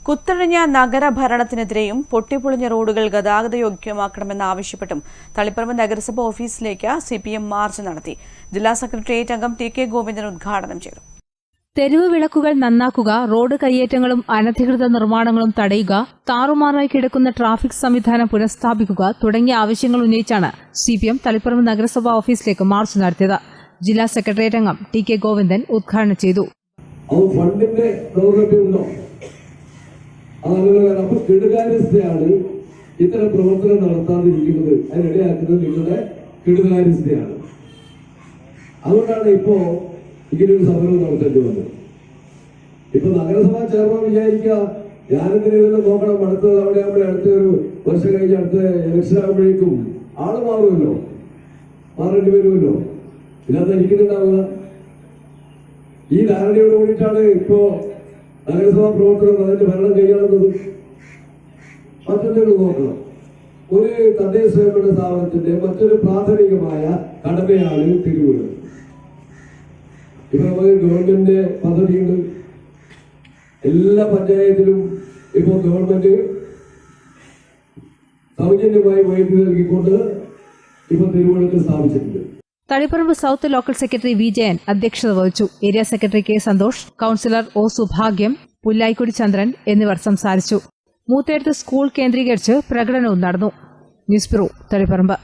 കുത്തഴിഞ്ഞ നഗരഭരണത്തിനെതിരെയും പൊട്ടിപ്പൊളിഞ്ഞ റോഡുകൾ ഗതാഗതയോഗ്യമാക്കണമെന്നാവശ്യപ്പെട്ടും തളിപ്പറമ്പ് നഗരസഭ ഓഫീസിലേക്ക് സിപിഎം മാർച്ച് നടത്തി. ജില്ലാ സെക്രട്ടേറിയറ്റ് അംഗം ടി.കെ. ഗോവിന്ദൻ ഉദ്ഘാടനം ചെയ്തു. തെരുവ് വിളക്കുകൾ നന്നാക്കുക, റോഡ് കയ്യേറ്റങ്ങളും അനധികൃത നിർമ്മാണങ്ങളും തടയുക, താറുമാറായി കിടക്കുന്ന ട്രാഫിക് സംവിധാനം പുനഃസ്ഥാപിക്കുക തുടങ്ങിയ ആവശ്യങ്ങൾ ഉന്നയിച്ചാണ് സിപിഎം തളിപ്പറമ്പ് നഗരസഭ ഓഫീസിലേക്ക് മാർച്ച് നടത്തിയത്. ജില്ലാ സെക്രട്ടേറിയറ്റ് അംഗം ടി.കെ. ഗോവിന്ദൻ ഉദ്ഘാടനം ചെയ്തു. അപ്പോൾ കെടുകാര്യസ്ഥയാണ് ഇത്തരം പ്രവർത്തനം നടത്താതിരിക്കുന്നത്. അതിനിടയാക്കുന്നത് നിങ്ങളുടെ കെടുകാര്യസ്ഥയാണ്. അതുകൊണ്ടാണ് ഇപ്പോ ഇങ്ങനൊരു സമരം നടത്തേണ്ടി വന്നത്. ഇപ്പൊ നഗരസഭാ ചെയർമാൻ വിചാരിക്കുക ഞാനെന്തിനെങ്കിലും നോക്കണം, അടുത്തത് അവിടെ ആകുമ്പോൾ അടുത്തൊരു വർഷം കഴിഞ്ഞ് അടുത്ത ഇലക്ഷൻ ആകുമ്പോഴേക്കും ആള് മാറുമല്ലോ, മാറേണ്ടി വരുമല്ലോ. ഇല്ലാതെ ഇരിക്കുന്നുണ്ടാവുക. ഈ ധാരണയോട് കൂടിയിട്ടാണ് ഇപ്പോ നഗരസഭാ പ്രവർത്തനം അതിന്റെ ഭരണം കൈയാളുന്നത്. മറ്റൊന്നും നോക്കണം. ഒരു തദ്ദേശ സ്വയംഭരണ സ്ഥാപനത്തിന്റെ മറ്റൊരു പ്രാഥമികമായ കടമയാണ് തെരുവുകൾ. ഇപ്പൊ നമുക്ക് ഗവൺമെന്റിന്റെ പദ്ധതിയുണ്ട്. എല്ലാ പഞ്ചായത്തിലും ഇപ്പോ ഗവൺമെന്റ് സൗജന്യമായി വൈദ്യുതി നൽകിക്കൊണ്ട് ഇപ്പൊ തെരുവുകൾക്ക് സ്ഥാപിച്ചിട്ടുണ്ട്. Taliparamba south local secretary V Jayan അധ്യക്ഷത വഹിച്ചു. Area secretary K Santhosh, councillor O Subhagyam, Pullayikkudi Chandran എന്നിവർ സംസാരിച്ചു. മൂത്തേടത്ത് സ്കൂൾ കേന്ദ്രീകരിച്ച് പ്രകടനവും നടന്നു. News bureau, Taliparamba.